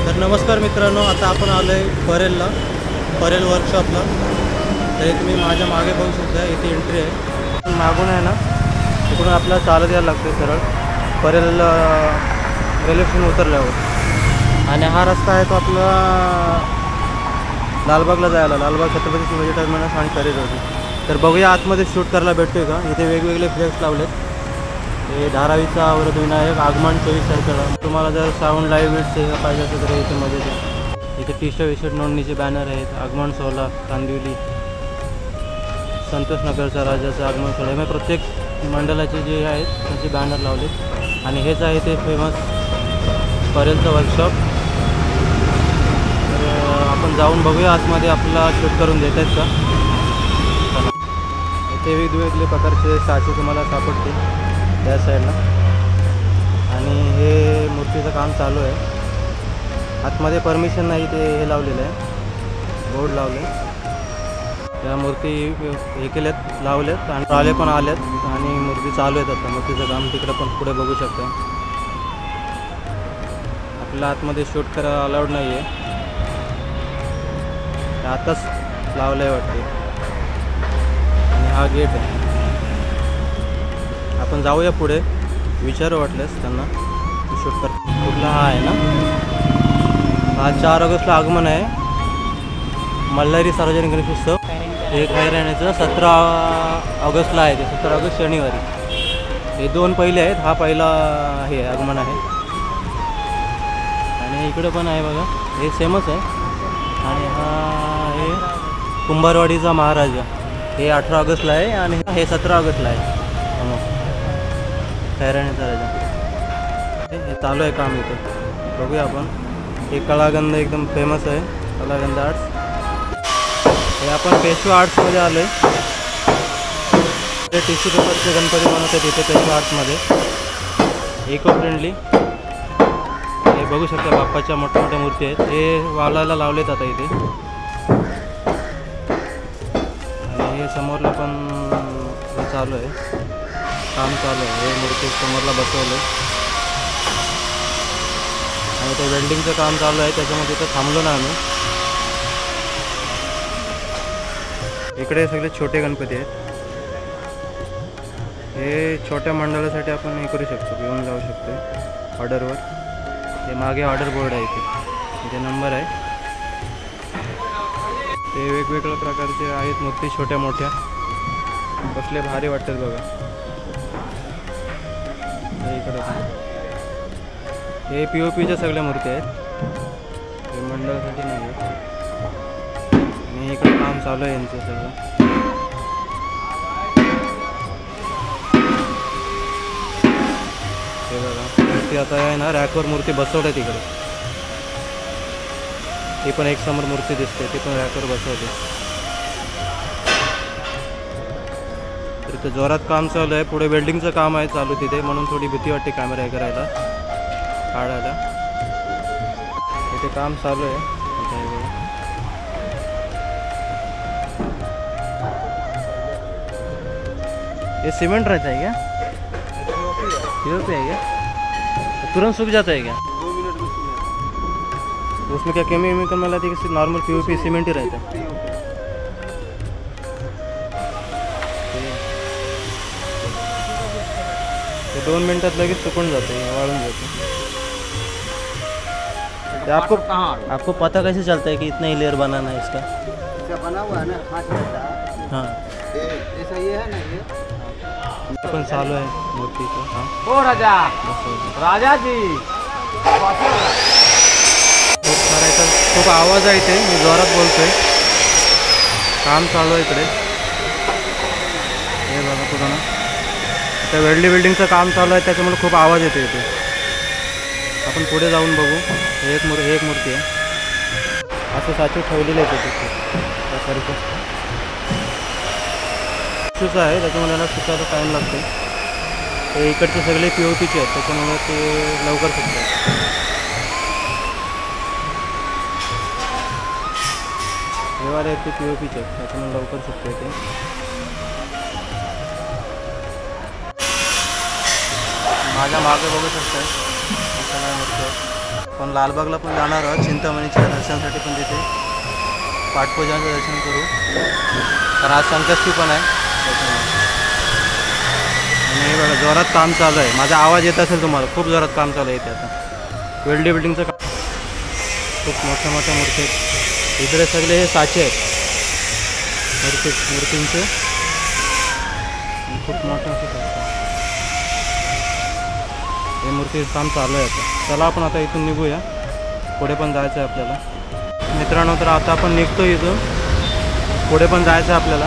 तर नमस्कार मित्रांनो, आता आपण आलो आहे परेल वर्कशॉपला। तर तुम्ही माझ्या मागे बघू शकता, इथे एंट्री आहे। मागून आहे ना, तिकडून आपल्याला चालत यायला लागते सरळ परेल रेल्वे स्टेशन उतरल्यावर। आणि हा रस्ता आहे तो आपला लालबागला जायला, लालबाग छत्रपती शिवाजी टर्मिनस आणि करेल होती। तर बघूया आतमध्ये शूट करायला भेटतोय का। इथे वेगवेगळे फ्लेक्स लावलेत, हे धारावीचा वृद्धविनायक आगमन 24 तारखेला। तुम्हाला जर साऊंड लाईव्ह विट्स पाहिजे असेल तर इथे मजेत आहे। इथे टी शर्ट विशर्ट नोंदणीचे बॅनर आहेत। आगमन सोहळा कांदिवली, संतोष नगरचा राजाचा आगमन सोहळा, मग प्रत्येक मंडळाचे जे आहेत त्यांचे बॅनर लावलेत। आणि हेच आहे ते फेमस परेलचं वर्कशॉप। तर आपण जाऊन बघूया आतमध्ये आपल्याला शूट करून देत आहेत का। इथे वेगवेगळे प्रकारचे साचे तुम्हाला सापडतील त्या साईडला। आणि हे मूर्तीचं काम चालू आहे। आतमध्ये परमिशन नाही, ते हे लावलेलं आहे, बोर्ड लावले। त्या मूर्ती हे केल्यात, लावलेत आणि आले पण आलेत आणि मूर्ती चालू आहेत। आता मूर्तीचं काम तिकडे पण पुढे बघू शकता। आपल्याला आतमध्ये शूट करायला अलाउड नाही आहे, आताच लावलं आहे वाटते। आणि हा गेट आहे, आपण जाऊया पुढे, विचारू वाटल्यास त्यांना शूट कर। कुठला हा आहे ना, हा 4 ऑगस्टला आगमन आहे, मल्हारी सार्वजनिक गणेशोत्सव। हे खैराण्याचं 17 ऑगस्टला आहे, ते 17 ऑगस्ट शनिवारी। हे 2 पहिले आहेत, हा पहिला हे आगमन आहे। आणि इकडे पण आहे बघा, हे सेमच आहे। आणि हा हे कुंभारवाडीचा महाराजा, हे 18 ऑगस्टला आहे आणि हे 17 ऑगस्टला आहे खैराण्याचा राजा। हे चालू आहे काम इथे, बघूया आपण। हे कलागंध एकदम फेमस आहे, कलागंध आर्ट्स। हे आपण पेशवा आर्ट्समध्ये आलो आहे। ते टिश्यू पेपरचे गणपती बनवतात इथे पेशवा आर्ट्समध्ये, इको फ्रेंडली। हे बघू शकता, बाप्पाच्या मोठ्या मोठ्या मूर्ती आहेत, हे वालायला लावलेत आता इथे। आणि हे समोरला पण चालू आहे, काम चालू आहे। हे मूर्ती समोरला बसवलं आणि ते वेल्डिंगचं काम चालू आहे, त्याच्यामध्ये इथं थांबलो ना आम्ही। इकडे सगळे छोटे गणपती आहेत। हे छोट्या मंडळासाठी आपण हे करू शकतो, घेऊन जाऊ शकतो ऑर्डरवर। हे मागे ऑर्डर बोर्ड आहे, इथे नंबर आहे। ते वेगवेगळ्या प्रकारचे आहेत मूर्ती, छोट्या मोठ्या, कसले भारी वाटतात बघा। इकडे हे POPच्या सगळ्या मूर्ती आहेत, हे मंडळासाठी नाही आहेत। आणि इकडे काम चालू आहे यांचं सगळं। हे बघा, मूर्ती आता आहे ना, रॅकवर मूर्ती बसवल्या तिकडे। ती पण एक समोर मूर्ती दिसते, ती पण रॅकवर बसवते। तर इथं जोरात काम चालू आहे, पुढे वेल्डिंगचं काम आहे चालू तिथे, म्हणून थोडी भीती वाटते कॅमेरा हे करायला, काढायला। इथे काम चालू आहे। ये सीमेंट रहता है क्या? POP है क्या? तुरंत सूख जाता है क्या? 2 मिनट में सूख। उसमें क्या केमिकल मिलाती है कि नॉर्मल POP सीमेंट ही रहता है? तो 2 मिनटात लगेच सुकून जाते, वाळून जाते। तो आपको पता कैसे चलता है कि इतना ही लेयर बनाना है इसका? इसका बना हुआ है ना, हाथ रहता है। हाँ, ऐसा ये है ना, ये पण चालू आहे मूर्तीचं। हां, ओ राजा, राजा जी। खूप करायचा, खूप आवाज आहे इथे, मी जोरात बोलतोय। काम चालू आहे इकडे, हे बघा पुढं ना, त्या वेल्डिंगचं काम चालू आहे, त्याच्यामुळे खूप आवाज येतो इथे। आपण पुढे जाऊन बघू। एक मूर्ती आहे, असं साचे ठेवलेले आहेत तिथे त्यासारखं। टिश्यूचं आहे, त्याच्यामुळे याला सुकायला टाईम लागतो। ते इकडचे सगळे POPचे आहेत, त्याच्यामुळे ते लवकर सुकतात। हे वाले आहेत ते POPचे आहेत, त्याच्यामुळे लवकर सुकते ते। माझ्या मागे बघू शकता, आपण लालबागला पण जाणार आहोत, चिंतामणीच्या दर्शनासाठी पण तिथे पाठपूजाचं दर्शन करू, कारण आज संकष्टी पण आहे त्याच्यामुळे. आणि बघा जोरात काम चालू आहे, माझा आवाज येत असेल तुम्हाला, खूप जोरात काम चालू आहे इथे आता वेल्डी बिल्डिंगचं काम. खूप मोठ्या मोठ्या मूर्ती आहेत इकडे, सगळे हे साचे आहेत मूर्तींचे, खूप मोठं असं हे मूर्ती काम चालू आहे आता. चला आपण आता इथून निघूया, पुढे पण जायचं आहे आपल्याला मित्रांनो. तर आता आपण निघतो इथून, पुढे पण जायचं आहे आपल्याला,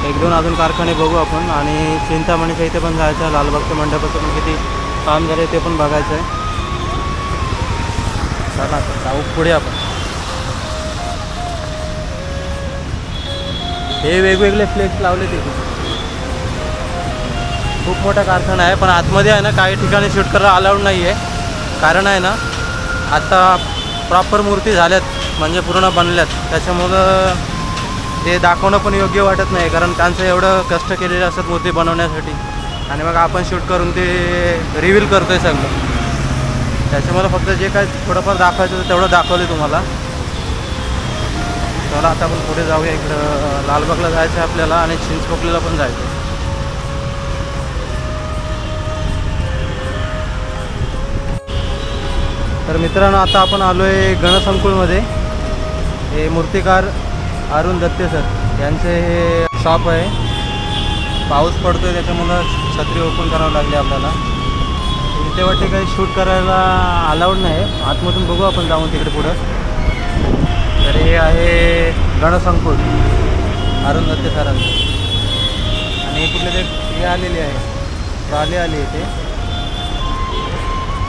1-2 अजून कारखाने बघू आपण, आणि चिंतामणीच्या इथे पण जायचं आहे, लालबागच्या मंडपाचं पण किती काम झालं ते पण बघायचं आहे. चला आता जाऊ पुढे आपण. हे वेगवेगळे फ्लेक्स लावले तिथे, खूप मोठा कारखाना आहे, पण आतमध्ये आहे ना काही ठिकाणी शूट करायला अलाउड नाही आहे, कारण आहे ना आता प्रॉपर मूर्ती झाल्यात, म्हणजे पूर्ण बनल्यात, त्याच्यामुळं ते दाखवणं पण योग्य वाटत नाही, कारण त्यांचं एवढं कष्ट केलेलं असतात मूर्ती बनवण्यासाठी, आणि मग आपण शूट करून ते रिव्हील करतो आहे सगळं, त्याच्यामुळं फक्त जे काय थोडंफार दाखवायचं होतं तेवढं दाखवलं तुम्हाला. चला आता आपण पुढे जाऊया, इकडं लालबागला जायचं आहे आपल्याला, आणि चिंचपोकलीला पण जायचं. तर मित्रांनो आता आपण आलो आहे गणसंकुलमध्ये. हे मूर्तिकार अरुण दत्ते सर यांचे हे शॉप आहे. पाऊस पडतो आहे त्याच्यामुळं छत्री ओपन करावं लागली आपल्याला. इथे वाटते काही शूट करायला अलाउड नाही, आतमधून बघू आपण जाऊन तिकडे पुढं. तर हे आहे गणसंकुल अरुण दत्ते सरांचं, आणि कुठले ते हे आलेले आहे, ट्रॉली आली इथे,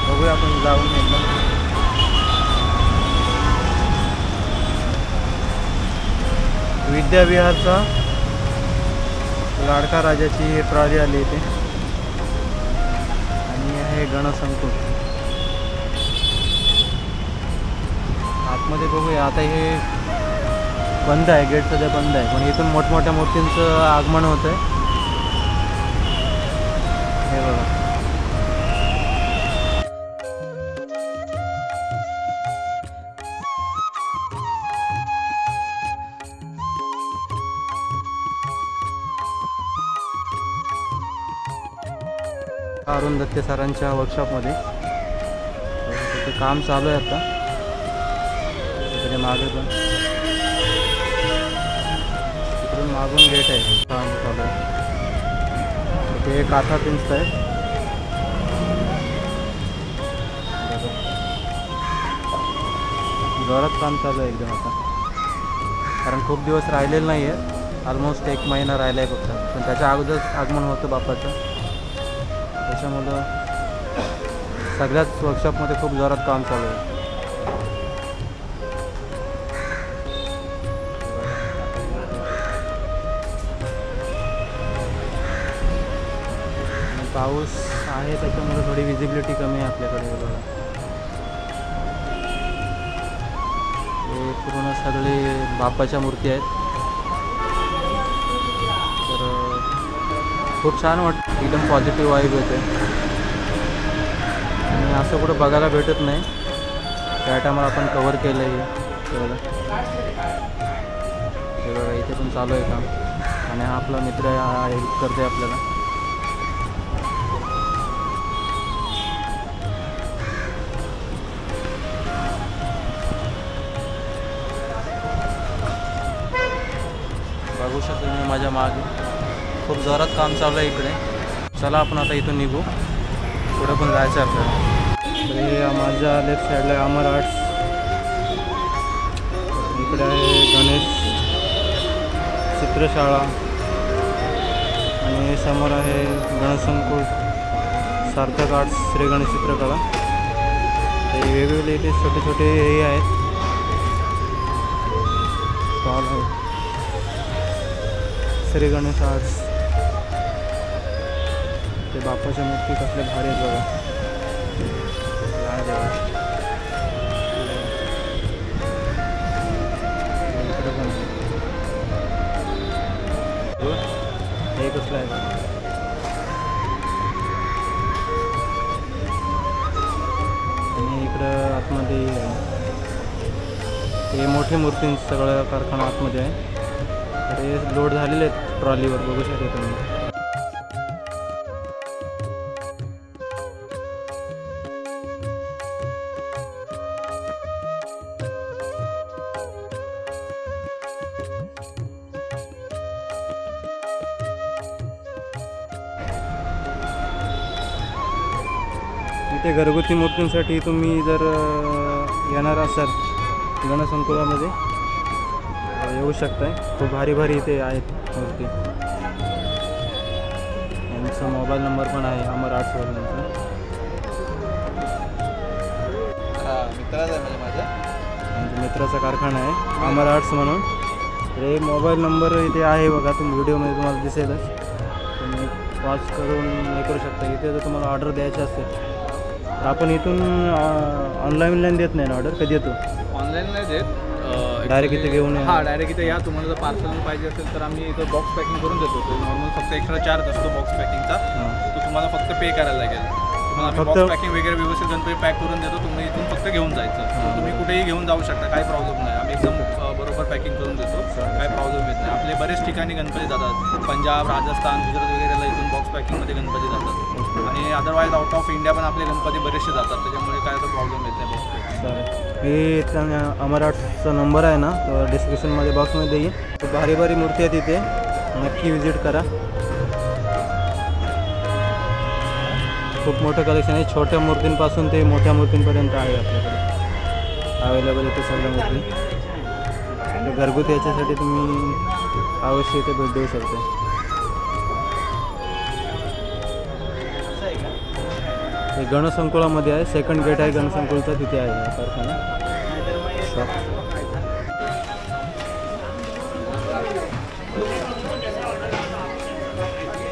बघूया आपण जाऊन एकदम. विद्याविहारचा लाडका राजाची ट्रॉली आली इथे, आणि हे गणसंकुल आतमध्ये बघूया. आता हे बंद आहे, गेट सध्या बंद आहे, पण इथून मोठमोठ्या मूर्तींचं आगमन होतं आहे. हे बघा, अरुण दत्ते सरांच्या वर्कशॉपमध्ये तिथे काम चालू आहे आता. तिकडे मागे पण, तिकडून मागून गेट आहे, काम चालू आहे. ते काथा पिंच आहे, जोरात काम चालू आहे एकदम आता, कारण खूप दिवस राहिलेलं नाही आहे, ऑलमोस्ट 1 महिना राहिला आहे फक्त, पण त्याच्या अगोदरच आगमन होतं बाप्पाचं, त्याच्यामुळं सगळ्याच वर्कशॉपमध्ये खूप जोरात काम चालू आहे. पाऊस आहे त्याच्यामुळे थोडी विजिबिलिटी कमी आहे आपल्याकडे. बघा हे पूर्ण सगळे बाप्पाच्या मूर्ती आहेत, तर खूप छान वाटतं, एकदम पॉझिटिव्ह वाईब येते, आणि असं कुठं बघायला भेटत नाही. त्या टायमाला आपण कवर केलं आहे हे बघा, इथे पण चालू आहे काम, आणि हा आपला मित्र हेल्प करते आपल्याला. बघू शकतो मी माझ्या मागे, खूप जोरात काम चालू आहे इकडे. चला आपण आता इथून निघू, पुढे पण जायचं आहे आपल्याला. तर हे माझ्या लेफ्ट साईडला आहे अमर आर्ट्स, इकडे आहे गणेश चित्रशाळा, आणि समोर आहे गणसंकुल सार्थक आर्ट्स श्री गणेश चित्रकला. ते वेगवेगळे इथे छोटे छोटे हे आहेत, स्टॉल आहेत. श्री गणेश आर्ट्स, ते बाप्पाच्या मूर्ती कसल्या भारी आहेत बघा. इकडे पण हे कसलं आहे बघा. आणि इकडं आतमध्ये हे मोठे मूर्ती सगळं कारखाना आतमध्ये आहे. तर हे लोड झालेले आहेत ट्रॉलीवर, बघू शकता तुम्ही. इथे घरगुती मूर्तींसाठी तुम्ही जर येणार असाल गणसंकुलामध्ये येऊ शकताय. खूप भारी भारी इथे आहेत मूर्ती. यांचा मोबाईल नंबर पण आहे अमर आर्ट्सवर यांचा. मित्राचा म्हणजे माझ्या म्हणजे मित्राचा कारखाना आहे अमर आर्ट्स म्हणून. तर हे मोबाईल नंबर इथे आहे बघा, तुम्ही व्हिडिओमध्ये तुम्हाला दिसेलच. तुम्ही वॉच करून हे करू शकता. इथे जर तुम्हाला ऑर्डर द्यायची असेल तर आपण इथून ऑनलाईन देत नाही ना ऑर्डर, कधी येतो? ऑनलाईन नाही देत, डायरेक्ट इथे घेऊन या. हां डायरेक्ट इथे या. तुम्हाला जर पार्सल पाहिजे असेल तर आम्ही इथं बॉक्स पॅकिंग करून देतो. नॉर्मल फक्त एक्स्ट्रा चार्ज असतो बॉक्स पॅकिंगचा, तो तुम्हाला फक्त पे करायला लागेल. तुम्हाला आम्ही बॉक्स पॅकिंग वगैरे व्यवस्थित गणपती पॅक करून देतो. तुम्ही इथून फक्त घेऊन जायचं. तुम्ही कुठेही घेऊन जाऊ शकता, काही प्रॉब्लेम नाही. आम्ही एकदम बरोबर पॅकिंग करून देतो, काही प्रॉब्लेम येत नाही. आपले बरेच ठिकाणी गणपती जातात, पंजाब, राजस्थान, गुजरात वगैरेला इथून बॉक्स पॅकिंगमध्ये गणपती जातात. आणि अदरवाईज आउट ऑफ इंडिया पण आपले गणपती बरेचसे जातात, त्याच्यामुळे काय तर प्रॉब्लेम येत नाही बॉक्स. हे अमर आर्ट्सचा नंबर आहे ना, तो डिस्क्रिप्शनमध्ये बॉक्समध्ये येईल. खूप भारी भारी मूर्ती आहेत इथे, नक्की विजिट करा. खूप मोठं कलेक्शन आहे, छोट्या मूर्तींपासून ते मोठ्या मूर्तींपर्यंत आहे आपल्याकडे अवेलेबल इथे सगळ्या मूर्ती. घरगुती याच्यासाठी तुम्ही अवश्य इथे भेट देऊ शकता. हे गणसंकुलामध्ये आहे, सेकंड गेट आहे गणसंकुलचा, तिथे आहे हा कारखाना शॉप.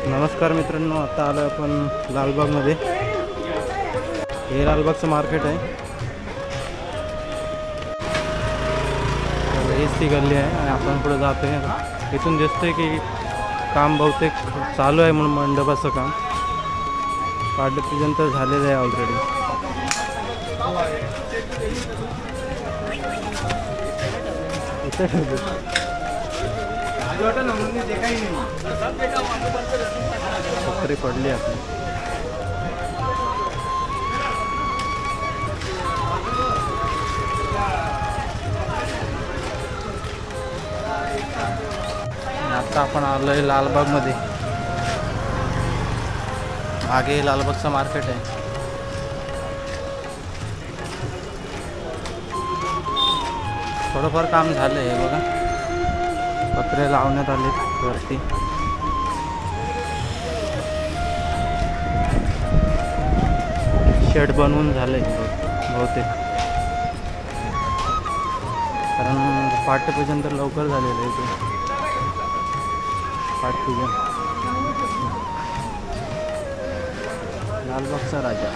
नमस्कार मित्रांनो, आता आलो आपण लालबागमध्ये. हे लालबागचं मार्केट आहे, हेच ती गल्ली आहे आणि आपण पुढे जातो आहे. इथून दिसतंय की काम बहुतेक चालू आहे म्हणून मंडपाचं काम. पाडपूजन तर झालेलं आहे ऑलरेडी. छत्री पडली आपली. आता आपण आलोय लालबागमध्ये. मागे लालबागचं मार्केट आहे. थोडंफार काम झालं आहे बघा, पत्रे लावण्यात आले वरती. शेड बनवून झालं आहे बहुतेक, कारण पाठपूजन तर लवकर झालेलं आहे इथे. पाठपूजन लालबागचा राजा.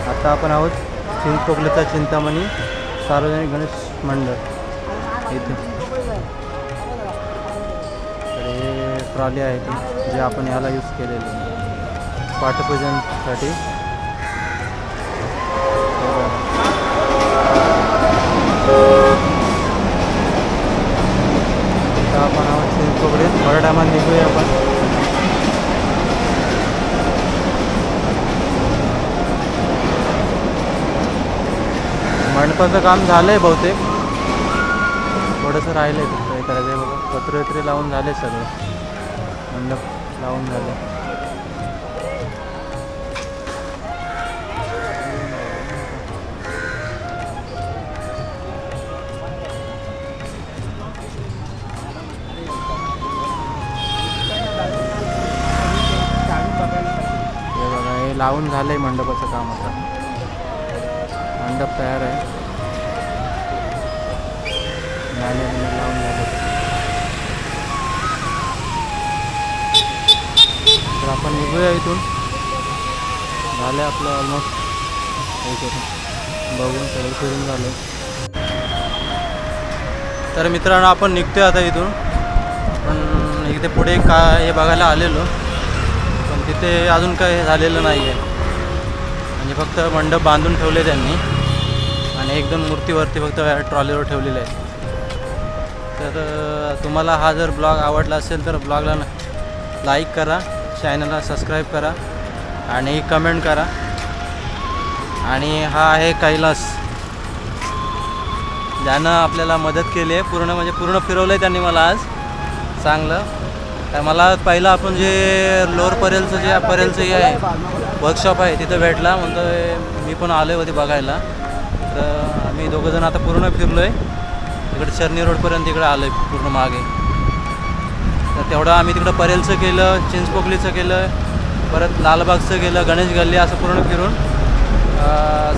आता आपण आहोत चिंचपोकलेचा चिंतामणी सार्वजनिक गणेश मंडळ इथे. तर हे ट्रॉली आहे ती, जे आपण याला यूज केलेली पाठपूजनसाठी. आता आपण आहोत चिंचपोकळे. थोड्या टायमात निघूया आपण. मंडपाचं काम झालं आहे बहुतेक, थोडंसं राहिलं आहे फक्त हे करायचं आहे बघा. पत्रे लावून झाले, सगळं मंडप लावून झालं. हे लावून झालं आहे मंडपाचं काम. आता मंडप तयार आहे, गाणे लावून झाले. तर आपण निघूया इथून. झालं आपलं ऑलमोस्ट हे करून बघून सगळं फिरून झालं. तर मित्रांनो आपण निघतोय आता इथून. पण इथे पुढे हे बघायला आलेलो, पण तिथे अजून काही झालेलं नाही आहे. म्हणजे फक्त मंडप बांधून ठेवले त्यांनी आणि 1-2 मूर्तीवरती फक्त ट्रॉलीवर ठेवलेले आहे. तर तुम्हाला हा जर ब्लॉग आवडला असेल तर ब्लॉगला लाईक करा, चॅनलला सबस्क्राईब करा आणि कमेंट करा. आणि हा आहे कैलास, ज्यानं आपल्याला मदत केली आहे पूर्ण, म्हणजे पूर्ण फिरवलं आहे त्यांनी मला आज चांगलं. तर मला पहिलं आपण जे लोअर परेलचं जे परेलचं हे आहे वर्कशॉप आहे तिथं भेटला, म्हणतो मी पण आलो आहे होते बघायला. तर आम्ही दोघंजण आता पूर्ण फिरलो आहे तिकडे चर्नी रोडपर्यंत, तिकडे आलो आहे पूर्ण मागे. तर तेवढं आम्ही तिकडं परेलचं केलं, चिंचपोकलीचं केलं, परत लालबागचं केलं, गणेश गल्ली, असं पूर्ण फिरून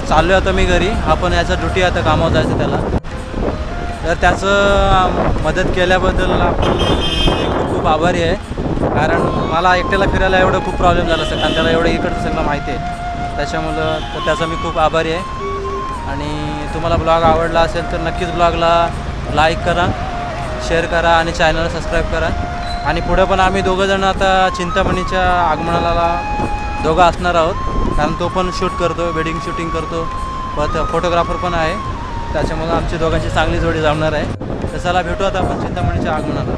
चाललो आहे आता मी घरी. आपण याचा ड्युटी आता कामावर जायचं त्याला. तर त्याचं मदत केल्याबद्दल आपण खूप खूप आभारी आहे. कारण मला एकट्याला फिरायला एवढं खूप प्रॉब्लेम झाला असतं, कारण त्याला एवढं इकडचं सगळं माहिती आहे. त्याच्यामुळं तर त्याचा मी खूप आभारी आहे. आणि तुम्हाला ब्लॉग आवडला असेल तर नक्कीच ब्लॉगला लाईक करा, शेअर करा आणि चॅनलला सबस्क्राईब करा. आणि पुढे पण आम्ही दोघंजण आता चिंतामणीच्या आगमनाला दोघं असणार आहोत, कारण तो पण शूट करतो, वेडिंग शूटिंग करतो, परत फोटोग्राफर पण आहे. त्याच्यामुळं आमची दोघांची चांगली जोडी जमणार आहे. तर चला भेटू आता आपण चिंतामणीच्या आगमनाला.